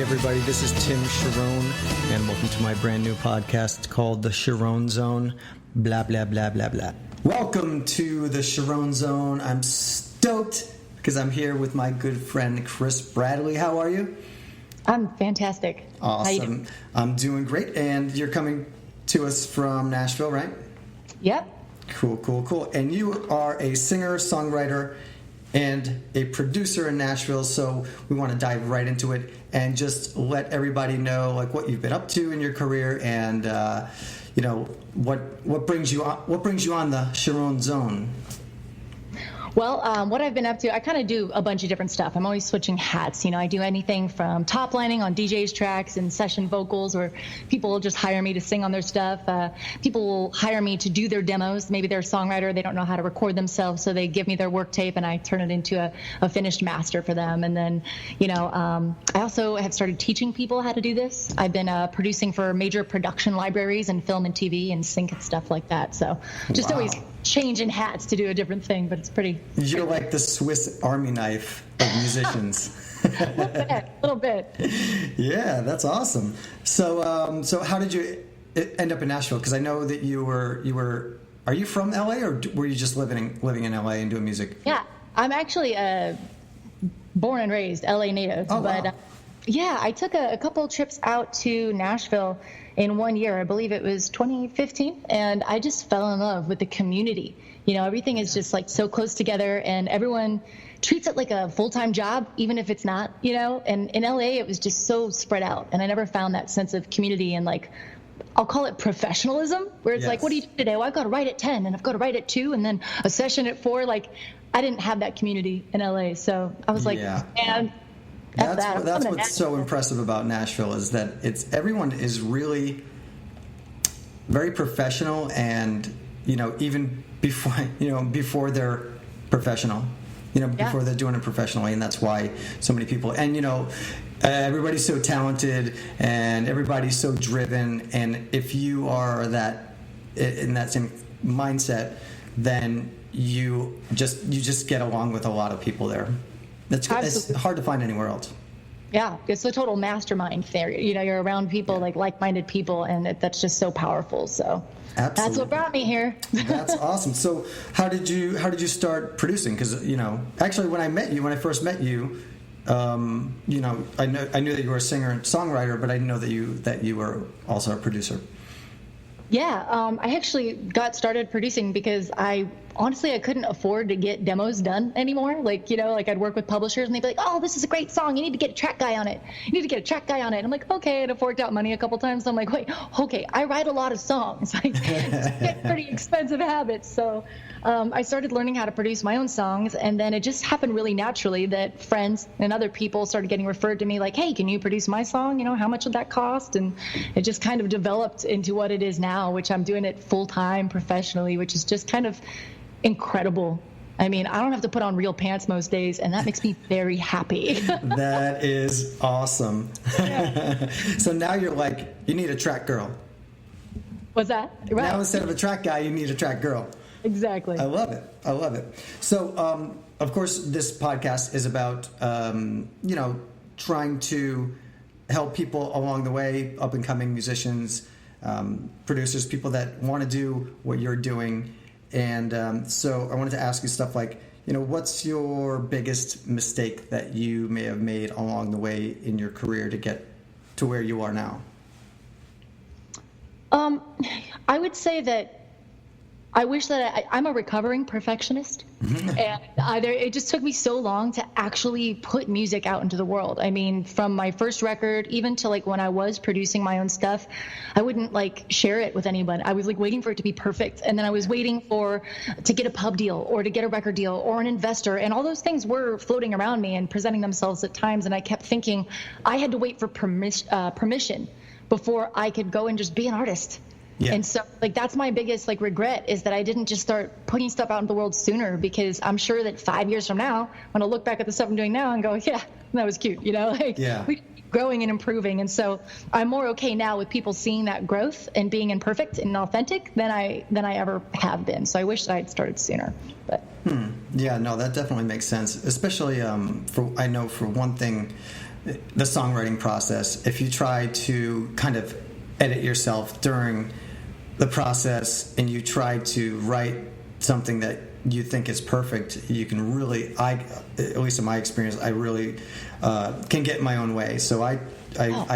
everybody, this is Tim Charron, and welcome to my brand new podcast called The Charron Zone. Blah, blah, blah, blah, blah. Welcome to The Charron Zone. I'm stoked because I'm here with my good friend Kris Bradley. How are you? I'm fantastic. Awesome. How you doing? I'm doing great, and you're coming to us from Nashville, right? Yep. Cool. And you are a singer-songwriter and a producer in Nashville, so we want to dive right into it and just let everybody know like what you've been up to in your career and what brings you on the Charron Zone. Well, what I've been up to, I kind of do a bunch of different stuff. I'm always switching hats. You know, I do anything from top lining on DJs' tracks and session vocals, or people will just hire me to sing on their stuff. People will hire me to do their demos. Maybe they're a songwriter, they don't know how to record themselves, so they give me their work tape and I turn it into a finished master for them. And then, I also have started teaching people how to do this. I've been producing for major production libraries and film and TV and sync and stuff like that. So just always changing hats to do a different thing, but it's pretty. You're like the Swiss Army knife of musicians. A little bit. Yeah, that's awesome. So how did you end up in Nashville? Because I know that you were. Are you from LA, or were you just living in LA and doing music? Yeah, I'm actually born and raised LA native. Oh, but wow. I took a couple trips out to Nashville in 1 year. I believe it was 2015, and I just fell in love with the community. You know, everything is just like so close together, and everyone treats it like a full-time job, even if it's not, and in LA it was just so spread out, and I never found that sense of community and like, I'll call it professionalism, where it's like, what do you do today? Well, I've got to write at 10 and I've got to write at 2 and then a session at 4. Like, I didn't have that community in LA. So I was like, man, that's what's so impressive about Nashville is that everyone is really very professional, and even before they're professional, before they're doing it professionally, and that's why so many people everybody's so talented and everybody's so driven, and if you are that in that same mindset, then you just get along with a lot of people there. It's hard to find anywhere else. Yeah, it's a total mastermind there. You're around people like-minded people, and that's just so powerful. So absolutely. That's what brought me here. That's awesome. So how did you start producing? Because actually when I first met you, I knew that you were a singer and songwriter, but I didn't know that you were also a producer. Yeah, I actually got started producing because I couldn't afford to get demos done anymore. Like I'd work with publishers and they'd be like, oh, this is a great song. You need to get a track guy on it. And I'm like, okay. And I forked out money a couple times. So I'm like, wait, okay, I write a lot of songs. Like, it's a pretty expensive habit. So I started learning how to produce my own songs. And then it just happened really naturally that friends and other people started getting referred to me like, hey, can you produce my song? How much would that cost? And it just kind of developed into what it is now, which I'm doing it full time professionally, which is just kind of incredible. I mean, I don't have to put on real pants most days, and that makes me very happy. That is awesome. Yeah. So now you're like, you need a track girl. What's that? Right. Now instead of a track guy, you need a track girl. Exactly. I love it. So, of course, this podcast is about, trying to help people along the way, up-and-coming musicians, producers, people that want to do what you're doing. And so I wanted to ask you stuff like, what's your biggest mistake that you may have made along the way in your career to get to where you are now? I would say that I wish that I'm a recovering perfectionist, and it just took me so long to actually put music out into the world. I mean, from my first record, even to like when I was producing my own stuff, I wouldn't share it with anyone. I was waiting for it to be perfect, and then I was waiting to get a pub deal or to get a record deal or an investor, and all those things were floating around me and presenting themselves at times, and I kept thinking I had to wait for permission before I could go and just be an artist. Yeah. And so that's my biggest regret, is that I didn't just start putting stuff out into the world sooner, because I'm sure that 5 years from now, when I look back at the stuff I'm doing now and go, yeah, that was cute, we keep growing and improving. And so I'm more okay now with people seeing that growth and being imperfect and authentic than I ever have been. So I wish I had started sooner. But Yeah, no, that definitely makes sense, especially I know for one thing, the songwriting process, if you try to kind of edit yourself during the process and you try to write something that you think is perfect, you can really, at least in my experience, I really can get in my own way. So I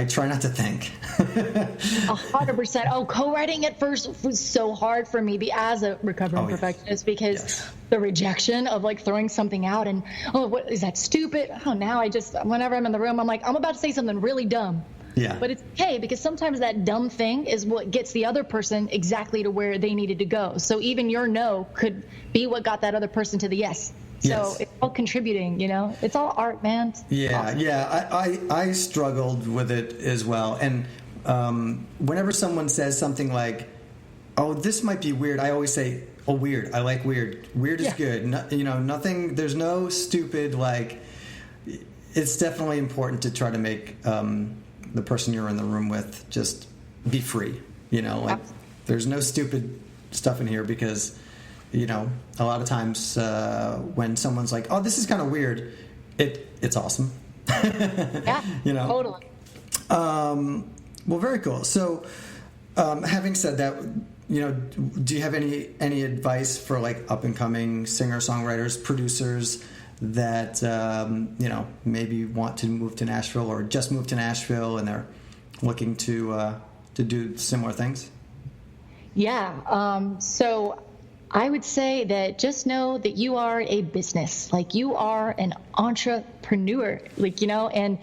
try not to think. 100%. Oh, co-writing at first was so hard for me as a recovering perfectionist, because the rejection of like throwing something out and, what is that, stupid? Oh, now whenever I'm in the room, I'm like, I'm about to say something really dumb. Yeah. But it's okay, because sometimes that dumb thing is what gets the other person exactly to where they needed to go. So even your no could be what got that other person to the yes. So it's all contributing, It's all art, man. Yeah, awesome. yeah. I struggled with it as well. And whenever someone says something like, oh, this might be weird, I always say, oh, weird. I like weird. Weird is good. No, nothing, there's no stupid, like, it's definitely important to try to make the person you're in the room with just be free. There's no stupid stuff in here, because a lot of times when someone's like, oh, this is kind of weird, it's awesome. Yeah, totally. Well, very cool. So having said that, do you have any advice for like up and coming singer-songwriters, producers that maybe want to move to Nashville or just moved to Nashville and they're looking to do similar things? Yeah. So I would say that just know that you are a business, like you are an entrepreneur, and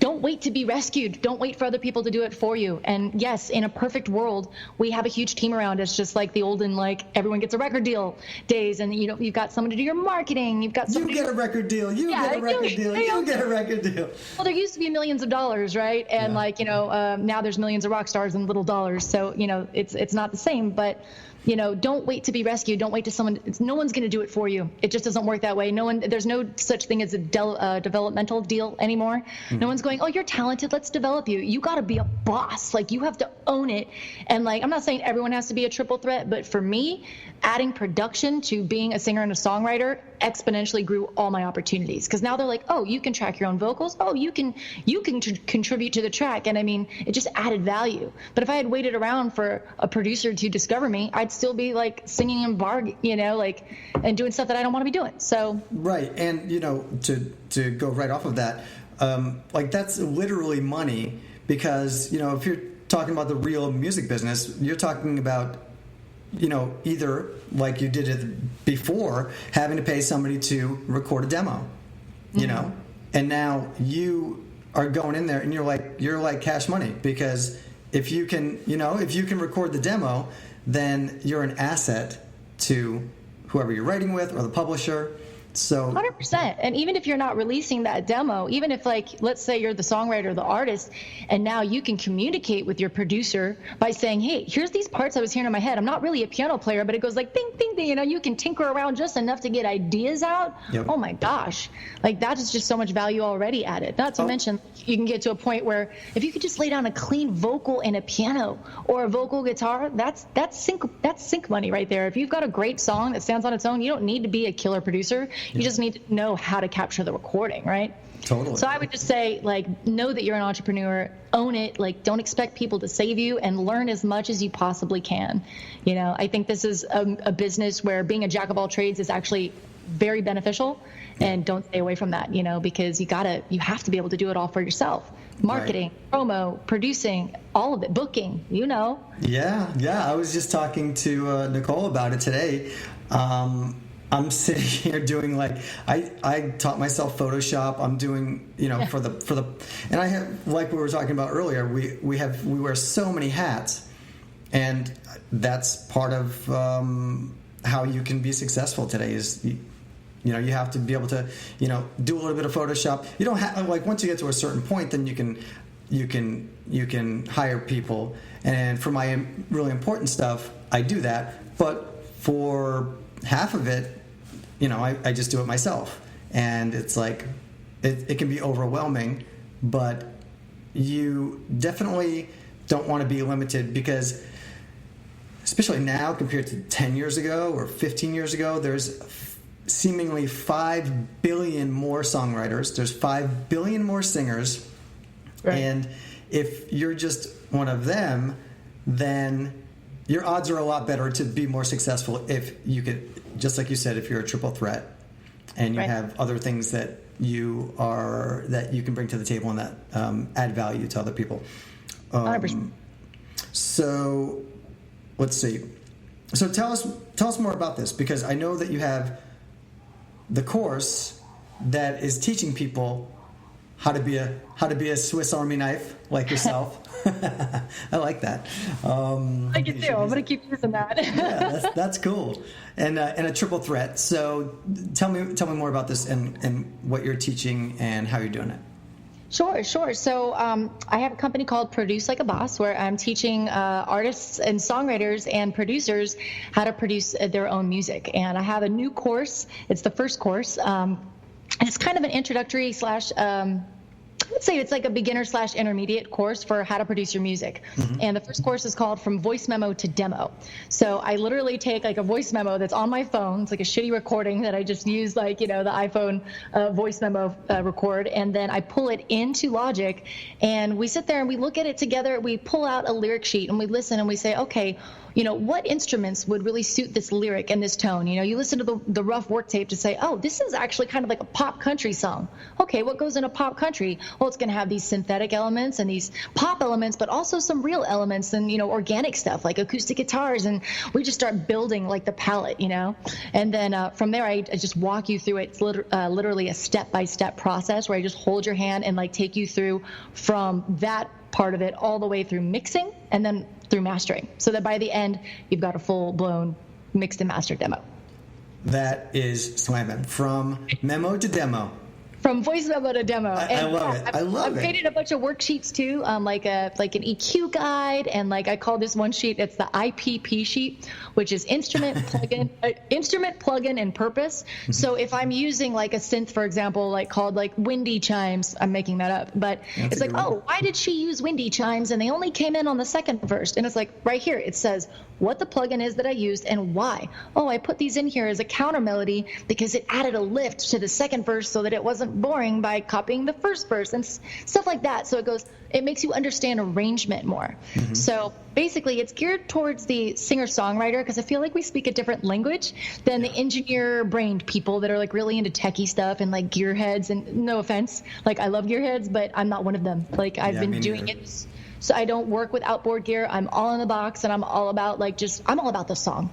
don't wait to be rescued. Don't wait for other people to do it for you. And yes, in a perfect world, we have a huge team around us, just like the olden, like everyone gets a record deal days, and you've got someone to do your marketing. You've got you get a record deal. You get a record deal. You get a record deal. Well, there used to be millions of dollars, right? And now there's millions of rock stars and little dollars. So it's not the same, but. Don't wait to be rescued. Don't wait to someone. No one's going to do it for you. It just doesn't work that way. There's no such thing as a developmental deal anymore. Mm-hmm. No one's going, oh, you're talented, let's develop you. You got to be a boss. Like, you have to own it. And I'm not saying everyone has to be a triple threat, but for me, adding production to being a singer and a songwriter exponentially grew all my opportunities. Because now they're like, oh, you can track your own vocals. Oh, you can contribute to the track. And it just added value. But if I had waited around for a producer to discover me, I'd still be like singing in bar, and doing stuff that I don't want to be doing. So right, and to go right off of that, that's literally money, because if you're talking about the real music business, you're talking about either like you did it before, having to pay somebody to record a demo, and now you are going in there and you're like cash money, because if you can record the demo, then you're an asset to whoever you're writing with or the publisher. So 100%. And even if you're not releasing that demo, even if let's say you're the songwriter or the artist, and now you can communicate with your producer by saying, hey, here's these parts I was hearing in my head. I'm not really a piano player, but it goes like ding, ding, ding. You can tinker around just enough to get ideas out. Yep. Oh my gosh. that is just so much value already added. Not to mention, you can get to a point where if you could just lay down a clean vocal and a piano or a vocal guitar, that's sync money right there. If you've got a great song that stands on its own, you don't need to be a killer producer. You just need to know how to capture the recording, right? Totally. So I would just say, know that you're an entrepreneur, own it, don't expect people to save you, and learn as much as you possibly can. I think this is a business where being a jack of all trades is actually very beneficial, and don't stay away from that, because you have to be able to do it all for yourself. Marketing, right. Promo, producing, all of it, booking, Yeah. I was just talking to Nicole about it today. I'm sitting here doing I taught myself Photoshop. I'm doing for the and I have, like we were talking about earlier, we wear so many hats, and that's part of how you can be successful today is you have to be able to do a little bit of Photoshop. You don't have once you get to a certain point, then you can hire people, and for my really important stuff I do that, but for half of it, I just do it myself, and it's it can be overwhelming, but you definitely don't want to be limited, because especially now compared to 10 years ago or 15 years ago, there's seemingly 5 billion more songwriters, there's 5 billion more singers, Right. And if you're just one of them, then your odds are a lot better to be more successful if you could, just like you said, if you're a triple threat and you have other things that you can bring to the table and that add value to other people. 100%. So let's see. So tell us more about this, because I know that you have the course that is teaching people how to be a Swiss Army knife like yourself. I like that. I can do. I'm gonna keep using that. Yeah, that's cool. And a triple threat. So tell me more about this and what you're teaching and how you're doing it. Sure. So I have a company called Produce Like a Boss, where I'm teaching artists and songwriters and producers how to produce their own music. And I have a new course. It's the first course. It's kind of an introductory / let's say it's like a beginner / intermediate course for how to produce your music. Mm-hmm. And the first course is called From Voice Memo to Demo. So I literally take like a voice memo that's on my phone. It's like a shitty recording that I just use, like, the iPhone voice memo record. And then I pull it into Logic, and we sit there and we look at it together. We pull out a lyric sheet and we listen and we say, okay, what instruments would really suit this lyric and this tone? You listen to the rough work tape to say, oh, this is actually kind of like a pop country song. Okay, what goes in a pop country? Well, it's going to have these synthetic elements and these pop elements, but also some real elements and, organic stuff like acoustic guitars. And we just start building like the palette, And then from there, I just walk you through it. It's literally a step-by-step process where I just hold your hand and like take you through from that part of it all the way through mixing and then through mastering, so that by the end you've got a full-blown mixed and mastered demo. That is slamming. From memo to demo. From voice memo to demo. I love it. I've created a bunch of worksheets too, like an EQ guide, and like I call this one sheet, it's the IPP sheet, which is instrument plugin and purpose. Mm-hmm. So if I'm using like a synth, for example, like called like windy chimes, I'm making that up, but it's like, oh, why did she use windy chimes and they only came in on the second verse? And it's like right here, it says what the plugin is that I used and why. Oh, I put these in here as a counter melody because it added a lift to the second verse so that it wasn't boring by copying the first verse and stuff like that. So it makes you understand arrangement more. Mm-hmm. So basically it's geared towards the singer-songwriter, because I feel like we speak a different language than the engineer-brained people that are like really into techie stuff and like gearheads. And no offense, like I love gearheads, but I'm not one of them. Like I've been doing it. So I don't work with outboard gear. I'm all in the box, and I'm all about I'm all about the song.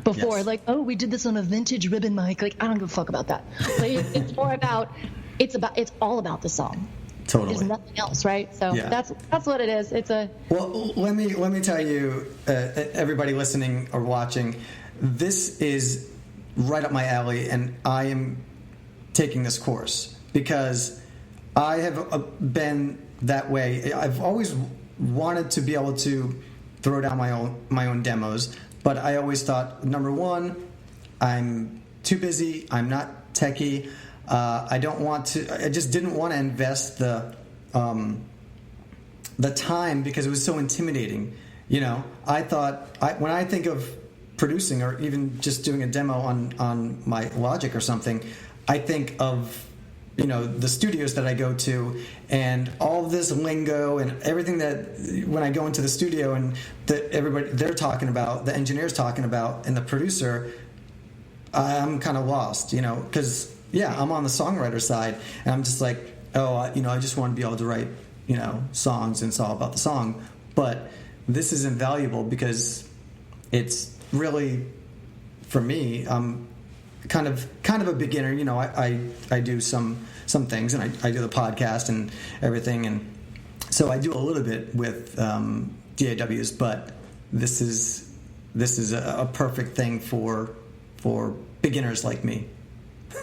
Before, like, oh, we did this on a vintage ribbon mic. Like, I don't give a fuck about that. Like, it's more about, it's all about the song. Totally. There's nothing else, right? So that's what it is. Well, let me tell you, everybody listening or watching, this is right up my alley, and I am taking this course because I have been that way. I've always wanted to be able to throw down my own demos, but I always thought, number one, I'm too busy. I'm not techie. I just didn't want to invest the time because it was so intimidating. I thought when I think of producing or even just doing a demo on my Logic or something, I think of the studios that I go to and all this lingo and everything that when I go into the studio and everybody they're talking about, the engineer's talking about, and the producer, I'm kind of lost, because I'm on the songwriter side and I'm just like, I just want to be able to write, songs and it's all about the song. But this is invaluable because it's really, for me, kind of a beginner. I do some things, and I do the podcast and everything, and so I do a little bit with DAWs. But this is a perfect thing for beginners like me.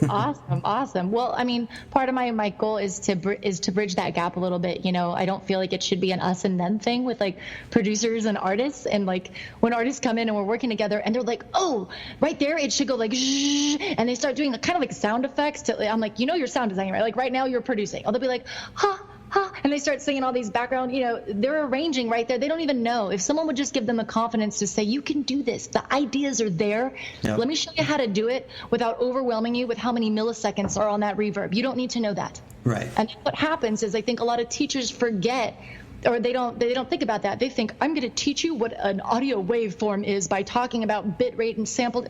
Awesome. Well, I mean, part of my goal is to bridge that gap a little bit. I don't feel like it should be an us and them thing with like producers and artists. And like when artists come in and we're working together and they're like, oh, right there, it should go like, zzz, and they start doing kind of like sound effects. I'm like, your sound design, right? Like right now you're producing. Or they'll be like, huh, ha, and they start singing all these background, they're arranging right there. They don't even know. If someone would just give them the confidence to say, you can do this. The ideas are there. Yep. Let me show you how to do it without overwhelming you with how many milliseconds are on that reverb. You don't need to know that. Right. And what happens is I think a lot of teachers forget, or they don't think about that. They think, I'm going to teach you what an audio waveform is by talking about bit rate and sample.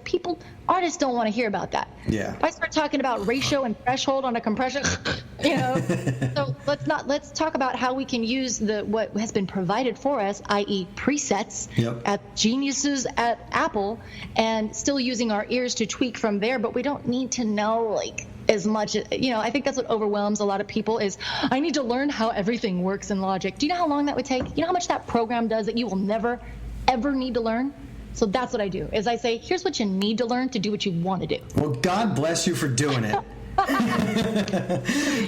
Artists don't want to hear about that. Yeah. If I start talking about ratio and threshold on a compression, so let's talk about how we can use what has been provided for us, i.e. presets, yep. at geniuses at Apple, and still using our ears to tweak from there, but we don't need to know as much, I think that's what overwhelms a lot of people is, I need to learn how everything works in Logic. Do you know how long that would take? You know how much that program does that you will never, ever need to learn? So that's what I do, is I say, here's what you need to learn to do what you want to do. Well, God bless you for doing it. God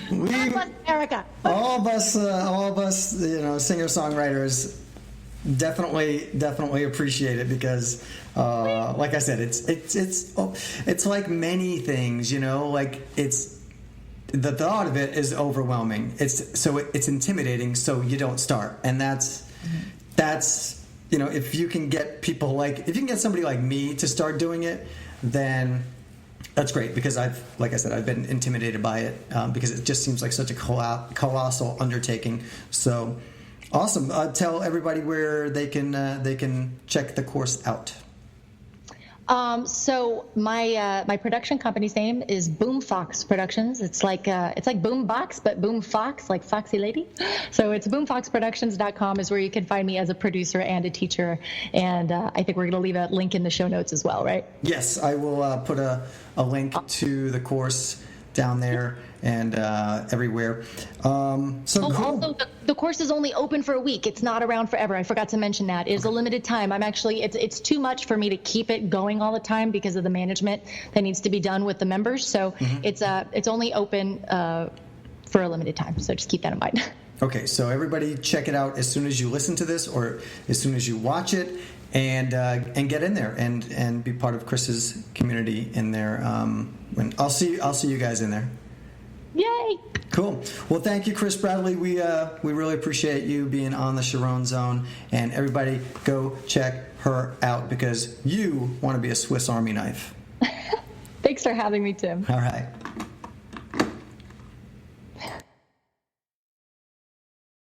bless America. All of us, singer-songwriters definitely appreciate it because, like I said, it's like many things, it's the thought of it is overwhelming. It's intimidating, so you don't start, and that's if you can get somebody like me to start doing it, then that's great because I've been intimidated by it because it just seems like such a colossal undertaking. So. Awesome. Tell everybody where they can check the course out. So my production company's name is Boom Fox Productions. It's like Boom Box, but Boom Fox, like Foxy Lady. So it's boomfoxproductions.com is where you can find me as a producer and a teacher. And I think we're going to leave a link in the show notes as well, right? Yes, I will put a link to the course down there and everywhere. Also, the course is only open for a week. It's not around forever. I forgot to mention that. It is a limited time. It's too much for me to keep it going all the time because of the management that needs to be done with the members. So it's only open for a limited time. So just keep that in mind. Okay, so everybody check it out as soon as you listen to this or as soon as you watch it. And get in there and be part of Kris's community in there. I'll see you guys in there. Yay! Cool. Well, thank you, Kris Bradley. We really appreciate you being on the Charron Zone. And everybody, go check her out because you want to be a Swiss Army knife. Thanks for having me, Tim. All right.